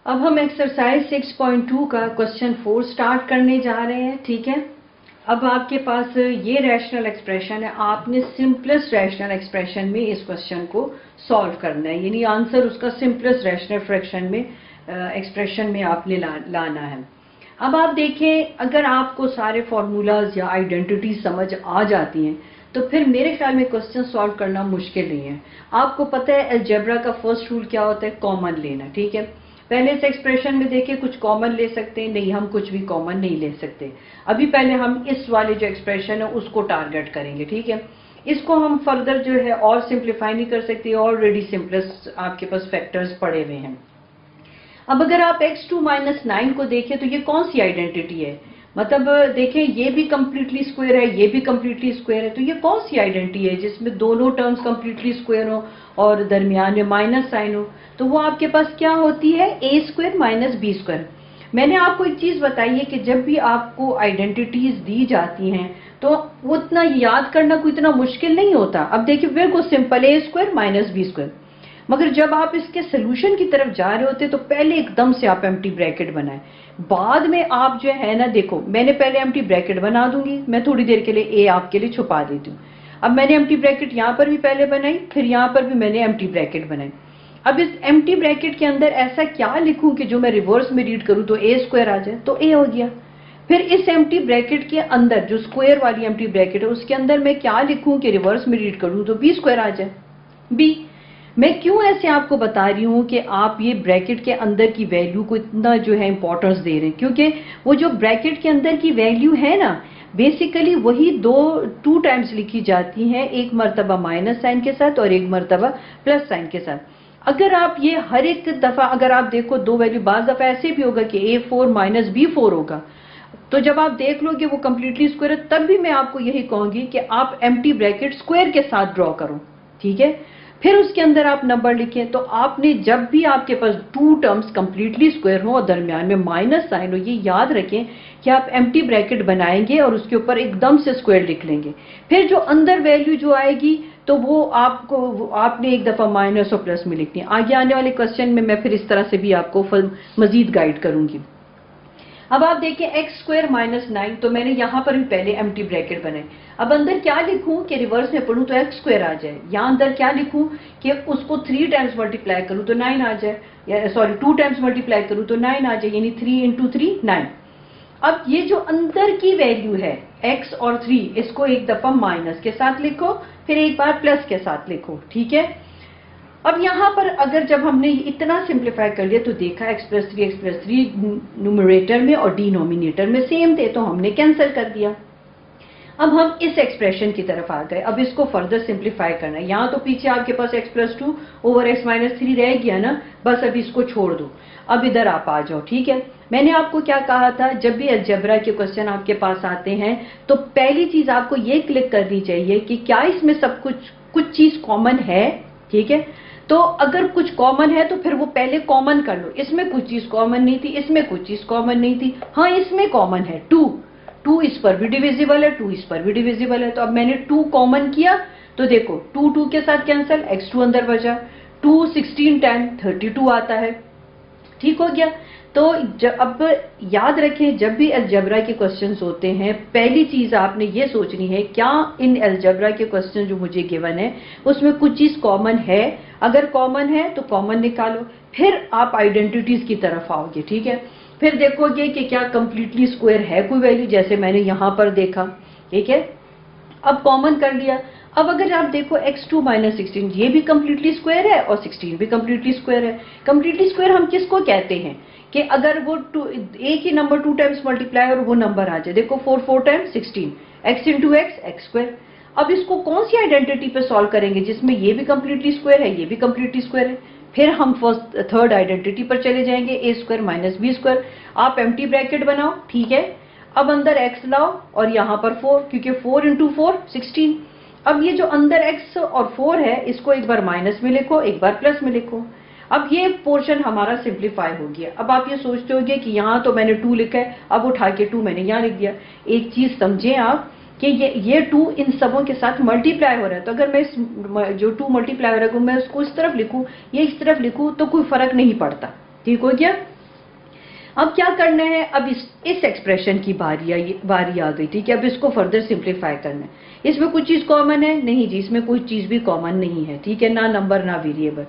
अब हम एक्सरसाइज 6.2 का क्वेश्चन 4 स्टार्ट करने जा रहे हैं। ठीक है, अब आपके पास ये रैशनल एक्सप्रेशन है, आपने सिंपलेस्ट रैशनल एक्सप्रेशन में इस क्वेश्चन को सॉल्व करना है, यानी आंसर उसका सिंपलेस्ट रैशनल फ्रैक्शन में एक्सप्रेशन में आपने लाना है। अब आप देखें, अगर आपको सारे फॉर्मूलाज या आइडेंटिटी समझ आ जाती हैं तो फिर मेरे ख्याल में क्वेश्चन सॉल्व करना मुश्किल नहीं है। आपको पता है अलजेब्रा का फर्स्ट रूल क्या होता है, कॉमन लेना। ठीक है, पहले इस एक्सप्रेशन में देखिए कुछ कॉमन ले सकते हैं, नहीं हम कुछ भी कॉमन नहीं ले सकते। अभी पहले हम इस वाले जो एक्सप्रेशन है उसको टारगेट करेंगे। ठीक है, इसको हम फर्दर जो है और सिंप्लीफाई नहीं कर सकते, ऑलरेडी सिंपलेस्ट आपके पास फैक्टर्स पड़े हुए हैं। अब अगर आप x2 - 9 को देखें तो ये कौन सी आइडेंटिटी है, मतलब देखें ये भी कंप्लीटली स्क्वायर है, ये भी कंप्लीटली स्क्वायर है, तो ये कौन सी आइडेंटिटी है जिसमें दोनों टर्म्स कंप्लीटली स्क्वायर हो और दरमियान में माइनस साइन हो, तो वो आपके पास क्या होती है, a² - b²। मैंने आपको एक चीज बताई है कि जब भी आपको आइडेंटिटीज दी जाती हैं तो वो इतना याद करना कोई इतना मुश्किल नहीं होता। अब देखिए बिल्कुल सिंपल, a² - b²। मगर जब आप इसके सोल्यूशन की तरफ जा रहे होते तो पहले एकदम से आप एम्प्टी ब्रैकेट बनाएं, बाद में आप जो है ना, देखो मैंने पहले एम्प्टी ब्रैकेट बना दूंगी, मैं थोड़ी देर के लिए ए आपके लिए छुपा देती हूँ। अब मैंने एम्प्टी ब्रैकेट यहाँ पर भी पहले बनाई, फिर यहाँ पर भी मैंने एम्प्टी ब्रैकेट बनाई। अब इस एम्प्टी ब्रैकेट के अंदर ऐसा क्या लिखूं कि जो मैं रिवर्स में रीड करूं तो a² आ जाए, तो a हो गया। फिर इस एम्प्टी ब्रैकेट के अंदर जो स्क्वायर वाली एम्प्टी ब्रैकेट है उसके अंदर मैं क्या लिखूं कि रिवर्स में रीड करूं तो b² आ जाए, b। मैं क्यों ऐसे आपको बता रही हूँ कि आप ये ब्रैकेट के अंदर की वैल्यू को इतना जो है इंपॉर्टेंस दे रहे हैं, क्योंकि वो जो ब्रैकेट के अंदर की वैल्यू है ना, बेसिकली वही टू टाइम्स लिखी जाती हैं, एक मर्तबा माइनस साइन के साथ और एक मर्तबा प्लस साइन के साथ। अगर आप ये हर एक दफा अगर आप देखो दो वैल्यू, बाज दफा ऐसे भी होगा कि a4 - b4 होगा, तो जब आप देख लोगे वो कंप्लीटली स्क्वायर है, तब भी मैं आपको यही कहूंगी कि आप एम्प्टी ब्रैकेट स्क्वायर के साथ ड्रॉ करो। ठीक है, फिर उसके अंदर आप नंबर लिखें, तो आपने जब भी आपके पास टू टर्म्स कंप्लीटली स्क्वायर हो और दरमियान में माइनस साइन हो, ये याद रखें कि आप एम्प्टी ब्रैकेट बनाएंगे और उसके ऊपर एकदम से स्क्वायर लिख लेंगे। फिर जो अंदर वैल्यू जो आएगी तो वो आपने एक दफा माइनस और प्लस में लिखनी है। आगे आने वाले क्वेश्चन में मैं फिर इस तरह से भी आपको मजीद गाइड करूंगी। अब आप देखिए x² - 9, तो मैंने यहां पर भी पहले एम्प्टी ब्रैकेट बनाए। अब अंदर क्या लिखूं कि रिवर्स में पढ़ूं तो x² आ जाए, यहां अंदर क्या लिखूं कि उसको 3 टाइम्स मल्टीप्लाई करूं तो 9 आ जाए, या सॉरी 2 टाइम्स मल्टीप्लाई करूं तो 9 आ जाए, यानी 3 × 3 9। अब ये जो अंदर की वैल्यू है x और 3, इसको एक दफा माइनस के साथ लिखो, फिर एक बार प्लस के साथ लिखो। ठीक है, अब यहां पर अगर जब हमने इतना सिंप्लीफाई कर लिया तो देखा x+3 न्यूमरेटर में और डिनोमिनेटर में सेम थे, तो हमने कैंसिल कर दिया। अब हम इस एक्सप्रेशन की तरफ आ गए, अब इसको फर्दर सिंप्लीफाई करना है। यहाँ तो पीछे आपके पास x+2 / x-3 रह गया ना, बस अभी इसको छोड़ दो, अब इधर आप आ जाओ। ठीक है, मैंने आपको क्या कहा था, जब भी अलजेब्रा के क्वेश्चन आपके पास आते हैं तो पहली चीज आपको ये क्लिक करनी चाहिए कि क्या इसमें सब कुछ चीज कॉमन है। ठीक है, तो अगर कुछ कॉमन है तो फिर वो पहले कॉमन कर लो। इसमें कुछ चीज कॉमन नहीं थी, इसमें कुछ चीज कॉमन नहीं थी, हाँ इसमें कॉमन है 2 इस पर भी डिविजिबल है, 2 इस पर भी डिविजिबल है, तो अब मैंने 2 कॉमन किया तो देखो 2 के साथ कैंसिल, x2 अंदर बचा, 2 16 10 32 आता है। ठीक हो गया। तो अब याद रखें, जब भी अलजेब्रा के क्वेश्चंस होते हैं पहली चीज आपने ये सोचनी है, क्या इन अलजेब्रा के क्वेश्चन जो मुझे गिवन है उसमें कुछ चीज कॉमन है, अगर कॉमन है तो कॉमन निकालो, फिर आप आइडेंटिटीज की तरफ आओगे। ठीक है, फिर देखोगे कि क्या कंप्लीटली स्क्वायर है कोई वैल्यू, जैसे मैंने यहां पर देखा। ठीक है, अब कॉमन कर लिया। अब अगर आप देखो x2 - 16, ये भी कंप्लीटली स्क्वायर है और 16 भी कंप्लीटली स्क्वायर है। कंप्लीटली स्क्वायर हम किसको कहते हैं कि अगर वो एक ही नंबर 2 टाइम्स मल्टीप्लाई और वो नंबर आ जाए, देखो 4 टाइम्स 16, x × x² अब इसको कौन सी आइडेंटिटी पे सॉल्व करेंगे जिसमें ये भी कंप्लीटली स्क्वायर है, ये भी कंप्लीटली स्क्वायर है। फिर हम थर्ड आइडेंटिटी पर चले जाएंगे, a² - b²। आप एम्प्टी ब्रैकेट बनाओ। ठीक है, अब अंदर x लाओ और यहाँ पर 4, क्योंकि 4 × 4 16। अब ये जो अंदर x और 4 है इसको एक बार माइनस में लिखो, एक बार प्लस में लिखो। अब ये पोर्शन हमारा सिंप्लीफाई हो गया। अब आप ये सोचते होंगे कि यहाँ तो मैंने 2 लिखा है, अब उठा के 2 मैंने यहाँ लिख दिया। एक चीज समझें आप कि ये 2 इन सबों के साथ मल्टीप्लाई हो रहा है, तो अगर मैं जो 2 मल्टीप्लाई हो रहा है मैं उसको इस तरफ लिखूं या इस तरफ लिखूं तो कोई फर्क नहीं पड़ता। ठीक हो गया। अब क्या करना है, अब इस एक्सप्रेशन की बारी आ गई, ठीक है। अब इसको फर्दर सिंप्लीफाई करना है। इसमें कुछ चीज कॉमन है? नहीं जी, इसमें कोई चीज भी कॉमन नहीं है, ठीक है, ना नंबर ना वेरिएबल।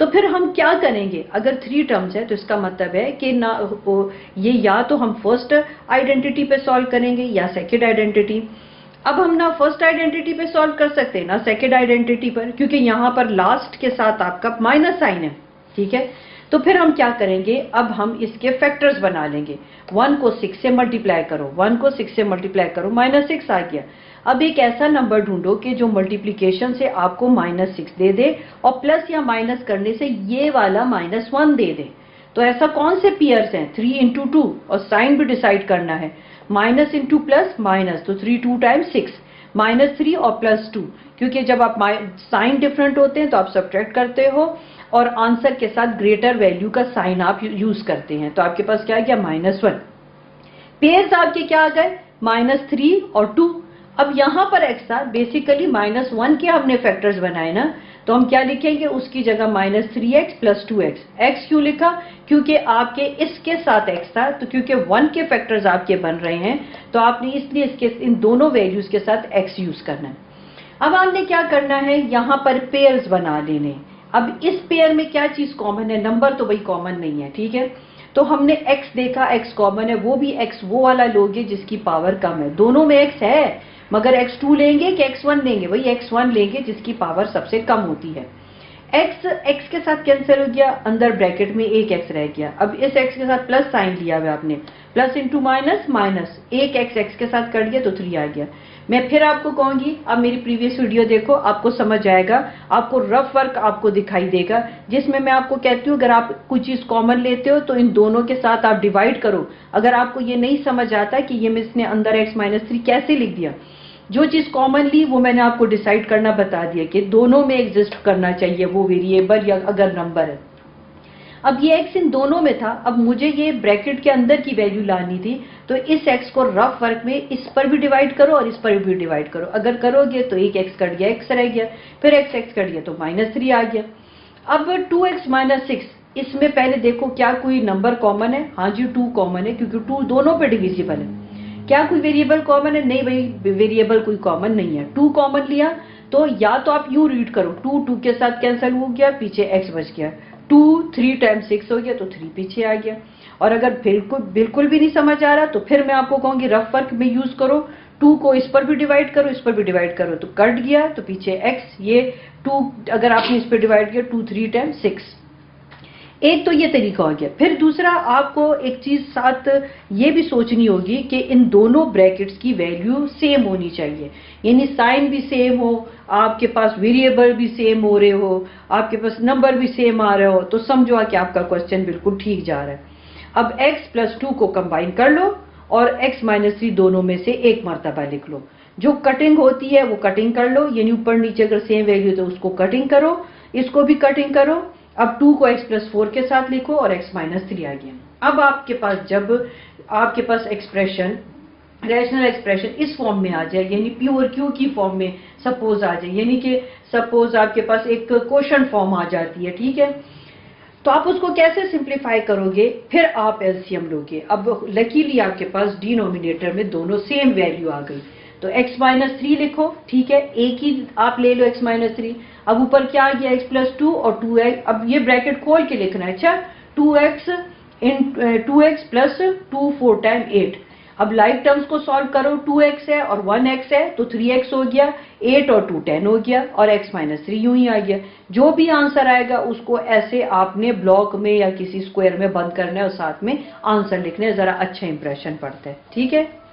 तो फिर हम क्या करेंगे, अगर 3 टर्म्स है तो इसका मतलब है कि ना ये या तो हम फर्स्ट आइडेंटिटी पे सॉल्व करेंगे या सेकेंड आइडेंटिटी। अब हम ना फर्स्ट आइडेंटिटी पे सॉल्व कर सकते हैं ना सेकेंड आइडेंटिटी पर, क्योंकि यहाँ पर लास्ट के साथ आपका माइनस साइन है, ठीक है। तो फिर हम क्या करेंगे, अब हम इसके फैक्टर्स बना लेंगे। 1 को 6 से मल्टीप्लाई करो, 1 को 6 से मल्टीप्लाई करो, -6 आ गया। अब एक ऐसा नंबर ढूंढो कि जो मल्टीप्लीकेशन से आपको -6 दे दे और प्लस या माइनस करने से ये वाला -1 दे दे। तो ऐसा कौन से पेयर्स हैं? 3 इंटू 2, और साइन भी डिसाइड करना है, माइनस इंटू प्लस माइनस, तो 3 2 टाइम्स 6, -3 और +2, क्योंकि जब आप साइन डिफरेंट होते हैं तो आप सब्ट्रैक्ट करते हो और आंसर के साथ ग्रेटर वैल्यू का साइन आप यूज करते हैं। तो आपके पास क्या आ गया, -1। पेयर्स आपके क्या आ गए, -3 और 2। अब यहां पर x था, बेसिकली -1 के हमने फैक्टर्स बनाए ना, तो हम क्या लिखेंगे, उसकी जगह -3x + 2x। x क्यों लिखा, क्योंकि आपके इसके साथ x था, तो क्योंकि 1 के फैक्टर्स आपके बन रहे हैं तो आपने इसलिए इसके इन दोनों वैल्यूज के साथ x यूज करना है। अब आपने क्या करना है, यहां पर पेयर्स बना लेने। अब इस पेयर में क्या चीज कॉमन है, नंबर तो भाई कॉमन नहीं है, ठीक है। तो हमने x देखा, x कॉमन है, वो भी x वो वाला लोगे जिसकी पावर कम है। दोनों में x है, मगर x2 लेंगे कि x1 लेंगे, वही x1 लेंगे जिसकी पावर सबसे कम होती है। x के साथ कैंसिल हो गया, अंदर ब्रैकेट में एक x रह गया। अब इस x के साथ प्लस साइन लिया हुआ आपने, प्लस इंटू माइनस माइनस, एक x के साथ कर दिया तो 3 आ गया। मैं फिर आपको कहूंगी, अब मेरी प्रीवियस वीडियो देखो, आपको समझ आएगा, आपको रफ वर्क आपको दिखाई देगा, जिसमें मैं आपको कहती हूँ अगर आप कुछ चीज कॉमन लेते हो तो इन दोनों के साथ आप डिवाइड करो। अगर आपको ये नहीं समझ आता कि ये इसने अंदर x - 3 कैसे लिख दिया, जो चीज कॉमन ली वो मैंने आपको डिसाइड करना बता दिया कि दोनों में एग्जिस्ट करना चाहिए, वो वेरिएबल या अगर नंबर है। अब ये x इन दोनों में था, अब मुझे ये ब्रैकेट के अंदर की वैल्यू लानी थी, तो इस x को रफ वर्क में इस पर भी डिवाइड करो और इस पर भी डिवाइड करो। अगर करोगे तो एक x कट गया, x रह गया, फिर x कट गया तो -3 आ गया। अब 2x - 6, इसमें पहले देखो क्या कोई नंबर कॉमन है, हाँ जी 2 कॉमन है, क्योंकि 2 दोनों पे डिविजिबल है। क्या कोई वेरिएबल कॉमन है, नहीं भाई वेरिएबल कोई कॉमन नहीं है। 2 कॉमन लिया तो या तो आप यूं रीड करो, 2 के साथ कैंसिल हो गया, पीछे x बच गया, 2 3 टाइम्स 6 हो गया तो 3 पीछे आ गया। और अगर बिल्कुल भी नहीं समझ आ रहा तो फिर मैं आपको कहूंगी रफ वर्क में यूज करो, 2 को इस पर भी डिवाइड करो, इस पर भी डिवाइड करो, तो कट गया तो पीछे x, ये 2 अगर आपने इस पर डिवाइड किया 2 3 टाइम्स 6। एक तो ये तरीका हो गया। फिर दूसरा, आपको एक चीज साथ ये भी सोचनी होगी कि इन दोनों ब्रैकेट्स की वैल्यू सेम होनी चाहिए, यानी साइन भी सेम हो, आपके पास वेरिएबल भी सेम हो रहे हो, आपके पास नंबर भी सेम आ रहे हो, तो समझो कि आपका क्वेश्चन बिल्कुल ठीक जा रहा है। अब x + 2 को कंबाइन कर लो और x - 3 दोनों में से एक मर्तबा लिख लो। जो कटिंग होती है वो कटिंग कर लो, यानी ऊपर नीचे अगर सेम वैल्यू तो उसको कटिंग करो, इसको भी कटिंग करो। अब 2 को x + 4 के साथ लिखो और x - 3 आ गया। अब आपके पास जब आपके पास एक्सप्रेशन, रैशनल एक्सप्रेशन इस फॉर्म में आ जाए, यानी प्योर क्यू की फॉर्म में सपोज आ जाए, यानी कि सपोज आपके पास एक क्वोशंट फॉर्म आ जाती है, ठीक है, तो आप उसको कैसे सिंप्लीफाई करोगे, फिर आप एलसीएम लोगे। अब लकीली आपके पास डिनोमिनेटर में दोनों सेम वैल्यू आ गई, तो x - 3 लिखो, ठीक है, एक ही आप ले लो x - 3। अब ऊपर क्या आ गया, x + 2 और 2x, अब ये ब्रैकेट खोल के लिखना है। अच्छा, 2x + 2 4 टाइम 8। अब लाइक टर्म्स को सॉल्व करो, 2x है और 1x है तो 3x हो गया, 8 और 2 10 हो गया, और x - 3 यूं ही आ गया। जो भी आंसर आएगा उसको ऐसे आपने ब्लॉक में या किसी स्क्वायर में बंद करना है और साथ में आंसर लिखना है, जरा अच्छा इंप्रेशन पड़ता है, ठीक है।